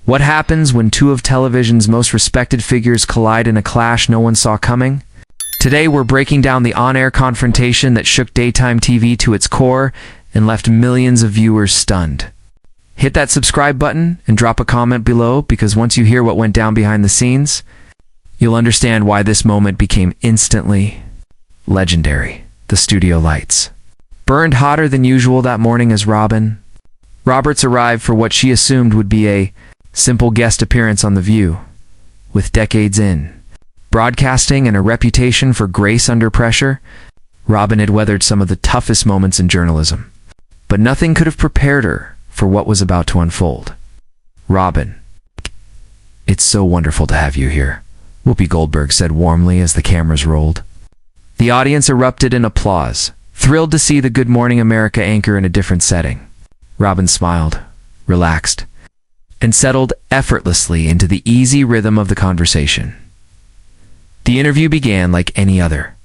What happens when two of television's most respected figures collide in a clash no one saw coming? Today we're breaking down the on-air confrontation that shook daytime TV to its core and left millions of viewers stunned. Hit that subscribe button and drop a comment below, because once you hear what went down behind the scenes, you'll understand why this moment became instantly legendary. The studio lights burned hotter than usual that morning as Robin Roberts arrived for what she assumed would be a simple guest appearance on The View. With decades in broadcasting and a reputation for grace under pressure, Robin had weathered some of the toughest moments in journalism. But nothing could have prepared her for what was about to unfold. "Robin, it's so wonderful to have you here," Whoopi Goldberg said warmly as the cameras rolled. The audience erupted in applause, thrilled to see the Good Morning America anchor in a different setting. Robin smiled, relaxed, and settled effortlessly into the easy rhythm of the conversation. The interview began like any other.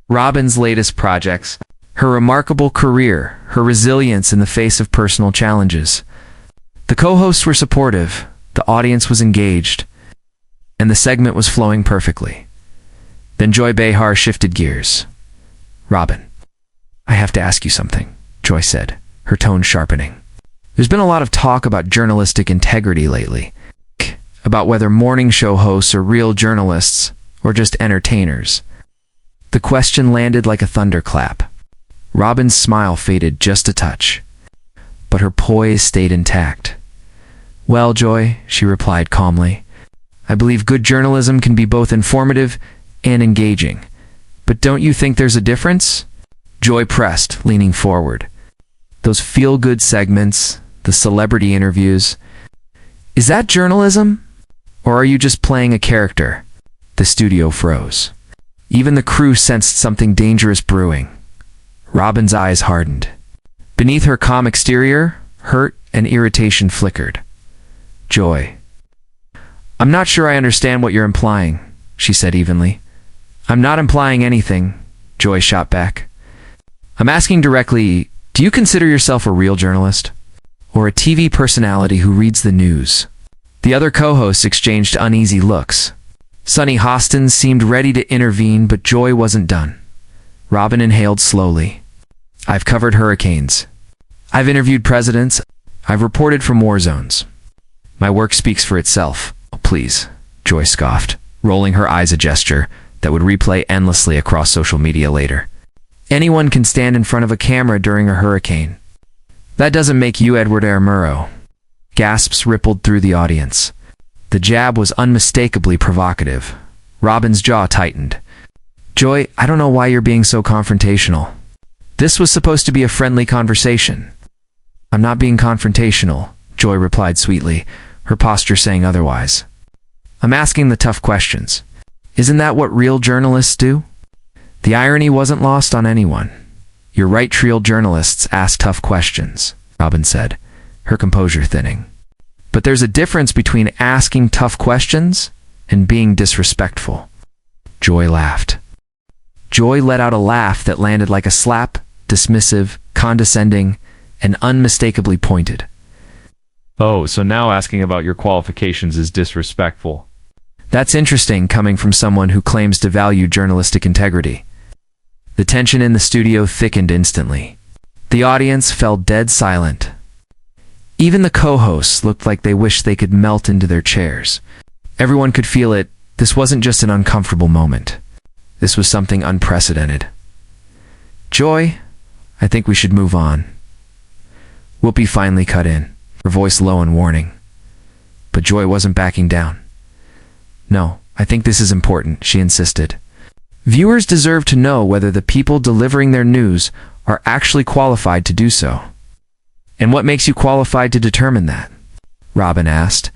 Robin's latest projects, her remarkable career, her resilience in the face of personal challenges. The co-hosts were supportive, the audience was engaged, and the segment was flowing perfectly. Then Joy Behar shifted gears. "Robin, I have to ask you something," Joy said, her tone sharpening. "There's been a lot of talk about journalistic integrity lately, about whether morning show hosts are real journalists or just entertainers." The question landed like a thunderclap. Robin's smile faded just a touch, but her poise stayed intact. "Well, Joy," she replied calmly, "I believe good journalism can be both informative and engaging. But don't you think there's a difference?" Joy pressed, leaning forward. "Those feel-good segments, the celebrity interviews, is that journalism? Or are you just playing a character?" The studio froze. Even the crew sensed something dangerous brewing. Robin's eyes hardened. Beneath her calm exterior, hurt and irritation flickered. "Joy, I'm not sure I understand what you're implying," she said evenly. "I'm not implying anything," Joy shot back. "I'm asking directly, do you consider yourself a real journalist? Or a TV personality who reads the news?" The other co-hosts exchanged uneasy looks. Sonny Hostin seemed ready to intervene, but Joy wasn't done. Robin inhaled slowly. "I've covered hurricanes. I've interviewed presidents. I've reported from war zones. My work speaks for itself." "Oh, please," Joy scoffed, rolling her eyes a gesture that would replay endlessly across social media later. "Anyone can stand in front of a camera during a hurricane. That doesn't make you Edward R. Murrow." Gasps rippled through the audience. The jab was unmistakably provocative. Robin's jaw tightened. "Joy, I don't know why you're being so confrontational. This was supposed to be a friendly conversation." "I'm not being confrontational," Joy replied sweetly, her posture saying otherwise. "I'm asking the tough questions. Isn't that what real journalists do?" The irony wasn't lost on anyone. "You're right, real journalists ask tough questions," Robin said, her composure thinning. "But there's a difference between asking tough questions and being disrespectful." Joy laughed. Joy let out a laugh that landed like a slap, dismissive, condescending, and unmistakably pointed. "Oh, so now asking about your qualifications is disrespectful." That's interesting, coming from someone who claims to value journalistic integrity. The tension in the studio thickened instantly. The audience fell dead silent. Even the co-hosts looked like they wished they could melt into their chairs. Everyone could feel it. This wasn't just an uncomfortable moment. This was something unprecedented. "Joy, I think we should move on." Whoopi finally cut in, her voice low and warning. But Joy wasn't backing down. "No, I think this is important," she insisted. "Viewers deserve to know whether the people delivering their news are actually qualified to do so." "And what makes you qualified to determine that?" Robin asked.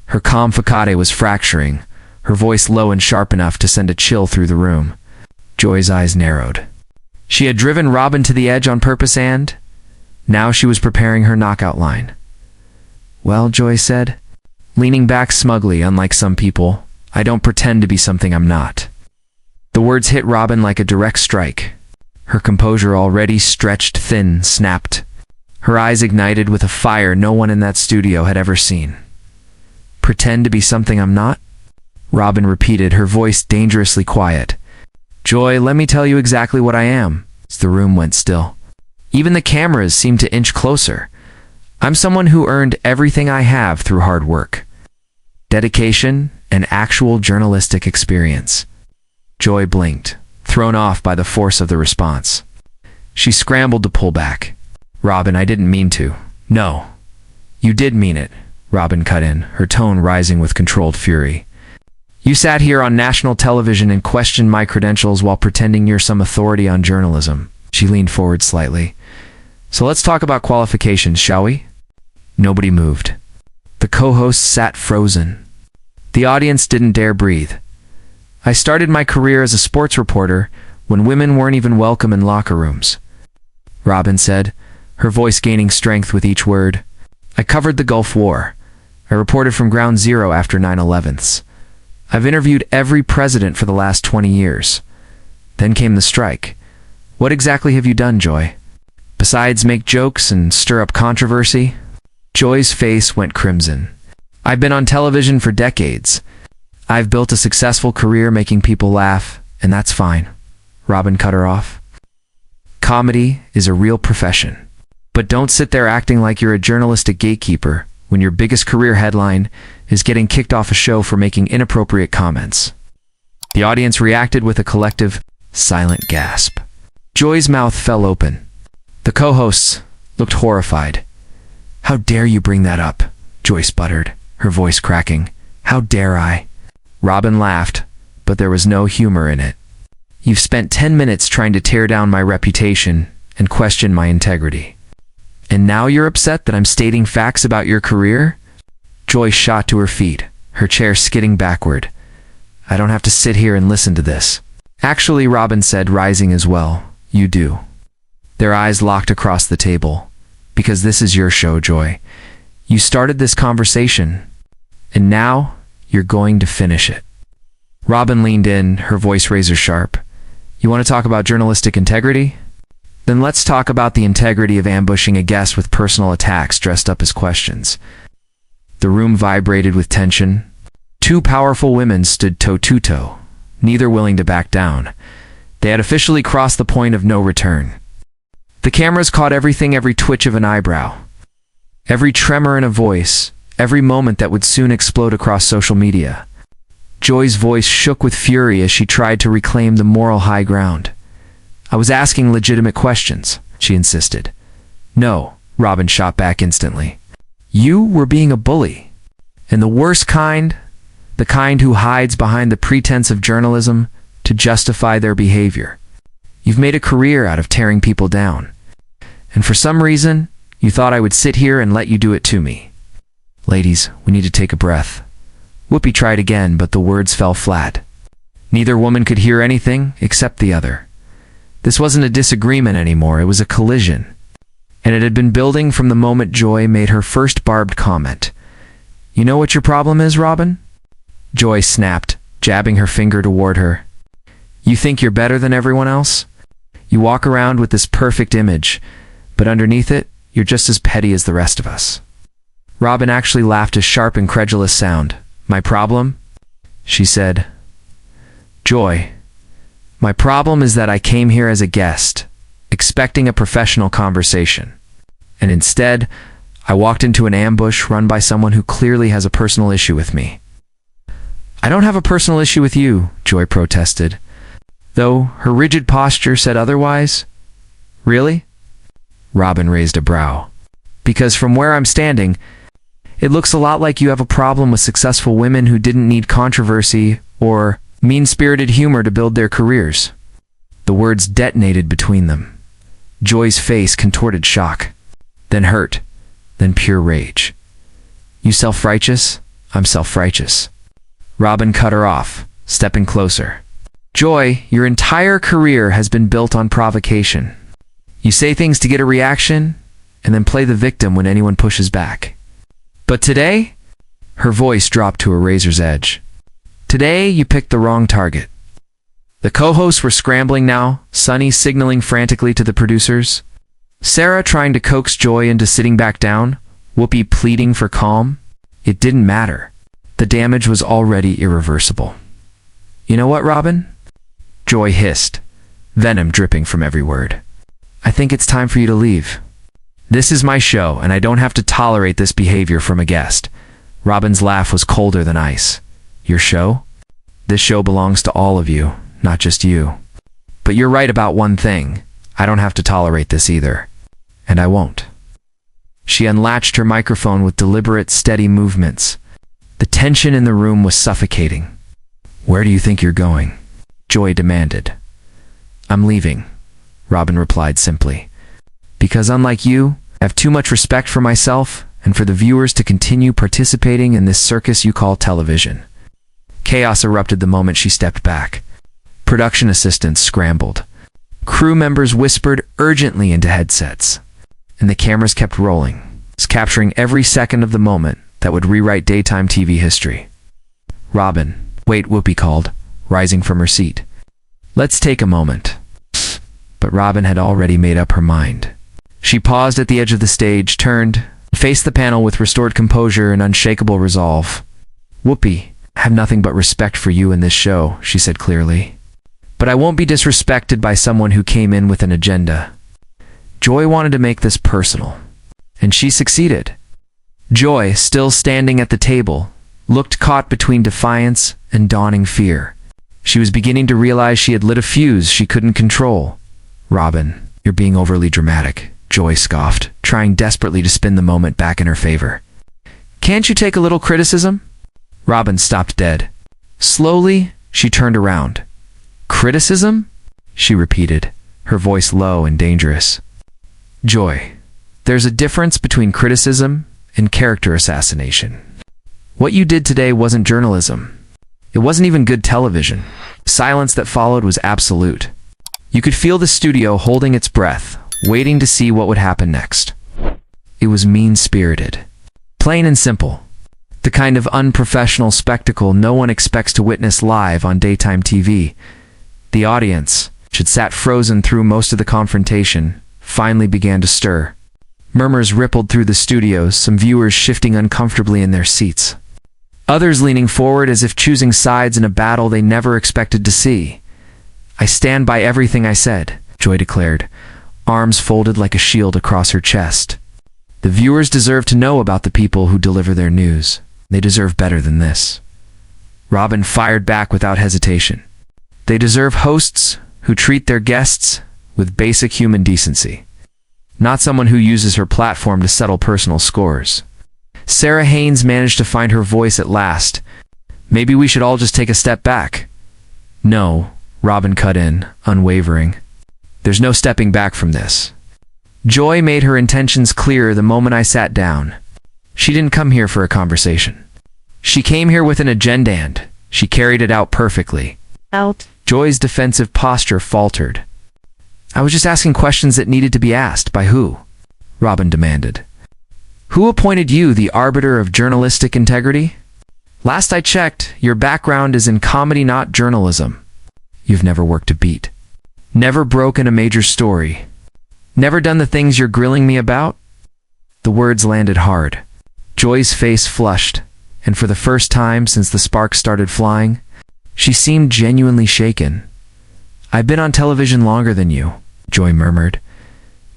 Her calm facade was fracturing, her voice low and sharp enough to send a chill through the room. Joy's eyes narrowed. She had driven Robin to the edge on purpose, and now she was preparing her knockout line. "Well," Joy said, leaning back smugly, "unlike some people, I don't pretend to be something I'm not." The words hit Robin like a direct strike. Her composure, already stretched thin, snapped. her eyes ignited with a fire no one in that studio had ever seen. Pretend to be something I'm not? Robin repeated, her voice dangerously quiet. Joy, let me tell you exactly what I am. The room went still. Even the cameras seemed to inch closer. I'm someone who earned everything I have through hard work, dedication, and actual journalistic experience. Joy blinked, thrown off by the force of the response. She scrambled to pull back. Robin, I didn't mean to. No. You did mean it, Robin cut in, her tone rising with controlled fury. You sat here on national television and questioned my credentials while pretending you're some authority on journalism. She leaned forward slightly. So let's talk about qualifications, shall we? Nobody moved. The co-hosts sat frozen. The audience didn't dare breathe. I started my career as a sports reporter when women weren't even welcome in locker rooms, Robin said, her voice gaining strength with each word. I covered the Gulf War. I reported from ground zero after 9/11s. I've interviewed every president for the last 20 years. Then came the strike. What exactly have you done, Joy? Besides make jokes and stir up controversy? Joy's face went crimson. I've been on television for decades. I've built a successful career making people laugh, and that's fine. Robin cut her off. Comedy is a real profession. But don't sit there acting like you're a journalistic gatekeeper when your biggest career headline is getting kicked off a show for making inappropriate comments. The audience reacted with a collective, silent gasp. Joy's mouth fell open. The co-hosts looked horrified. How dare you bring that up? Joy sputtered, her voice cracking. How dare I? Robin laughed, but there was no humor in it. You've spent 10 minutes trying to tear down my reputation and question my integrity. And now you're upset that I'm stating facts about your career? Joy shot to her feet, her chair skidding backward. I don't have to sit here and listen to this. Actually, Robin said, rising as well, you do. Their eyes locked across the table. Because this is your show, Joy. You started this conversation, and now you're going to finish it. Robin leaned in, her voice razor sharp. You want to talk about journalistic integrity? Then let's talk about the integrity of ambushing a guest with personal attacks dressed up as questions. The room vibrated with tension. Two powerful women stood toe-to-toe, neither willing to back down. They had officially crossed the point of no return. The cameras caught everything, every twitch of an eyebrow, every tremor in a voice, every moment that would soon explode across social media. Joy's voice shook with fury as she tried to reclaim the moral high ground. I was asking legitimate questions, she insisted. No, Robin shot back instantly. You were being a bully. And the worst kind, the kind who hides behind the pretense of journalism to justify their behavior. You've made a career out of tearing people down. And for some reason, you thought I would sit here and let you do it to me. Ladies, we need to take a breath. Whoopi tried again, but the words fell flat. Neither woman could hear anything except the other. This wasn't a disagreement anymore, it was a collision. And it had been building from the moment Joy made her first barbed comment. You know what your problem is, Robin? Joy snapped, jabbing her finger toward her. You think you're better than everyone else? You walk around with this perfect image, but underneath it, you're just as petty as the rest of us. Robin actually laughed a sharp, incredulous sound. My problem? She said. Joy, my problem is that I came here as a guest, expecting a professional conversation. And instead, I walked into an ambush run by someone who clearly has a personal issue with me. I don't have a personal issue with you, Joy protested, though her rigid posture said otherwise. Really? Robin raised a brow. Because from where I'm standing, it looks a lot like you have a problem with successful women who didn't need controversy or mean-spirited humor to build their careers. The words detonated between them. Joy's face contorted shock, then hurt, then pure rage. You self-righteous? I'm self-righteous. Robin cut her off, stepping closer. Joy, your entire career has been built on provocation. You say things to get a reaction, and then play the victim when anyone pushes back. But today, her voice dropped to a razor's edge. Today, you picked the wrong target. The co-hosts were scrambling now, Sunny signaling frantically to the producers. Sarah trying to coax Joy into sitting back down, Whoopi pleading for calm. It didn't matter. The damage was already irreversible. You know what, Robin? Joy hissed, venom dripping from every word. I think it's time for you to leave. This is my show, and I don't have to tolerate this behavior from a guest. Robin's laugh was colder than ice. Your show? This show belongs to all of you, not just you. But you're right about one thing. I don't have to tolerate this either. And I won't. She unlatched her microphone with deliberate, steady movements. The tension in the room was suffocating. Where do you think you're going? Joy demanded. I'm leaving, Robin replied simply. Because unlike you, I have too much respect for myself and for the viewers to continue participating in this circus you call television. Chaos erupted the moment she stepped back. Production assistants scrambled. Crew members whispered urgently into headsets. And the cameras kept rolling, capturing every second of the moment that would rewrite daytime TV history. Robin, wait, Whoopi called, rising from her seat. Let's take a moment. But Robin had already made up her mind. She paused at the edge of the stage, turned, and faced the panel with restored composure and unshakable resolve. Whoopi, I have nothing but respect for you in this show, she said clearly. But I won't be disrespected by someone who came in with an agenda. Joy wanted to make this personal, and she succeeded. Joy, still standing at the table, looked caught between defiance and dawning fear. She was beginning to realize she had lit a fuse she couldn't control. Robin, you're being overly dramatic, Joy scoffed, trying desperately to spin the moment back in her favor. Can't you take a little criticism? Robin stopped dead. Slowly, she turned around. Criticism? She repeated, her voice low and dangerous. Joy, there's a difference between criticism and character assassination. What you did today wasn't journalism. It wasn't even good television. Silence that followed was absolute. You could feel the studio holding its breath, waiting to see what would happen next. It was mean-spirited. Plain and simple. The kind of unprofessional spectacle no one expects to witness live on daytime TV. The audience, which had sat frozen through most of the confrontation, finally began to stir. Murmurs rippled through the studios, some viewers shifting uncomfortably in their seats. Others leaning forward as if choosing sides in a battle they never expected to see. I stand by everything I said, Joy declared, arms folded like a shield across her chest. The viewers deserve to know about the people who deliver their news. They deserve better than this. Robin fired back without hesitation. They deserve hosts who treat their guests with basic human decency, not someone who uses her platform to settle personal scores. Sarah Haynes managed to find her voice at last. Maybe we should all just take a step back. No, Robin cut in, unwavering. There's no stepping back from this. Joy made her intentions clear the moment I sat down. She didn't come here for a conversation. She came here with an agenda and she carried it out perfectly. Out. Joy's defensive posture faltered. I was just asking questions that needed to be asked. By who? Robin demanded. Who appointed you the arbiter of journalistic integrity? Last I checked, your background is in comedy, not journalism. You've never worked a beat. Never broken a major story. Never done the things you're grilling me about? The words landed hard. Joy's face flushed, and for the first time since the sparks started flying, she seemed genuinely shaken. I've been on television longer than you, Joy murmured.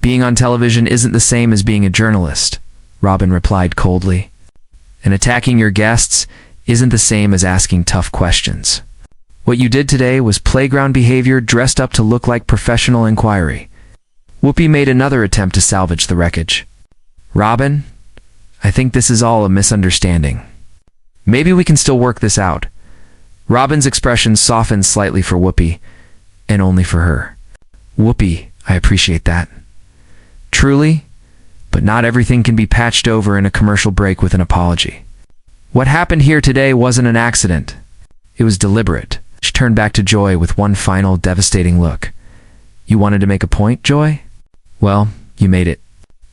Being on television isn't the same as being a journalist, Robin replied coldly. And attacking your guests isn't the same as asking tough questions. What you did today was playground behavior dressed up to look like professional inquiry. Whoopi made another attempt to salvage the wreckage. Robin, I think this is all a misunderstanding. Maybe we can still work this out. Robin's expression softened slightly for Whoopi, and only for her. Whoopi, I appreciate that. Truly, but not everything can be patched over in a commercial break with an apology. What happened here today wasn't an accident. It was deliberate. She turned back to Joy with one final devastating look. You wanted to make a point, Joy? Well, you made it.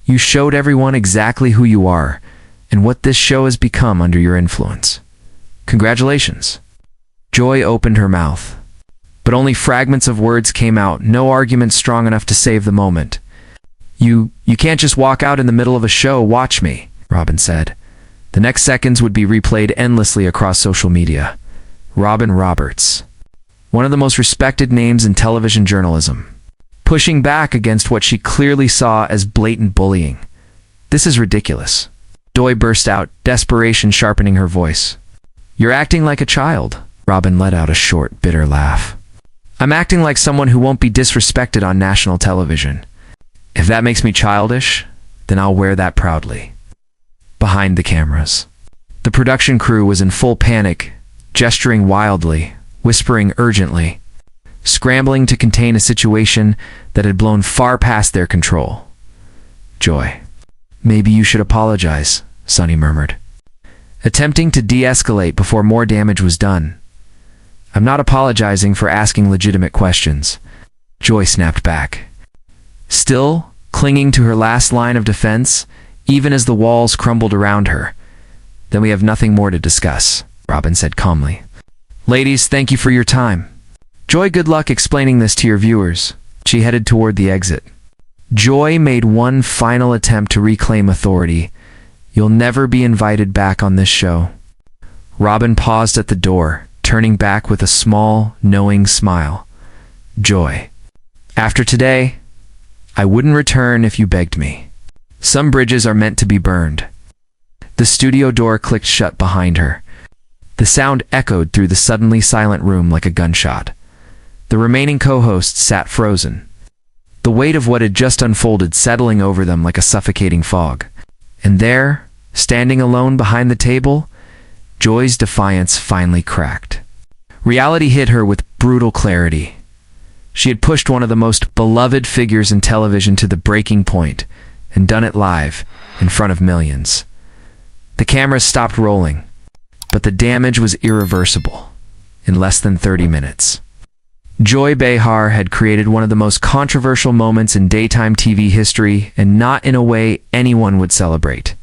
You showed everyone exactly who you are and what this show has become under your influence. Congratulations. Joy opened her mouth, but only fragments of words came out, no argument strong enough to save the moment. You can't just walk out in the middle of a show, watch me, Robin said. The next seconds would be replayed endlessly across social media. Robin Roberts, one of the most respected names in television journalism, pushing back against what she clearly saw as blatant bullying. This is ridiculous. Joy burst out, desperation sharpening her voice. You're acting like a child. Robin let out a short, bitter laugh. I'm acting like someone who won't be disrespected on national television. If that makes me childish, then I'll wear that proudly. Behind the cameras, the production crew was in full panic, gesturing wildly, whispering urgently, scrambling to contain a situation that had blown far past their control. Joy, maybe you should apologize, Sonny murmured, attempting to de-escalate before more damage was done. I'm not apologizing for asking legitimate questions, Joy snapped back, still clinging to her last line of defense, even as the walls crumbled around her. Then we have nothing more to discuss, Robin said calmly. Ladies, thank you for your time. Joy, good luck explaining this to your viewers. She headed toward the exit. Joy made one final attempt to reclaim authority. You'll never be invited back on this show. Robin paused at the door, turning back with a small, knowing smile. Joy, after today, I wouldn't return if you begged me. Some bridges are meant to be burned. The studio door clicked shut behind her. The sound echoed through the suddenly silent room like a gunshot. The remaining co-hosts sat frozen, the weight of what had just unfolded settling over them like a suffocating fog. And there, standing alone behind the table, Joy's defiance finally cracked. Reality hit her with brutal clarity. She had pushed one of the most beloved figures in television to the breaking point, and done it live, in front of millions. The cameras stopped rolling, but the damage was irreversible. In less than 30 minutes, Joy Behar had created one of the most controversial moments in daytime TV history, and not in a way anyone would celebrate.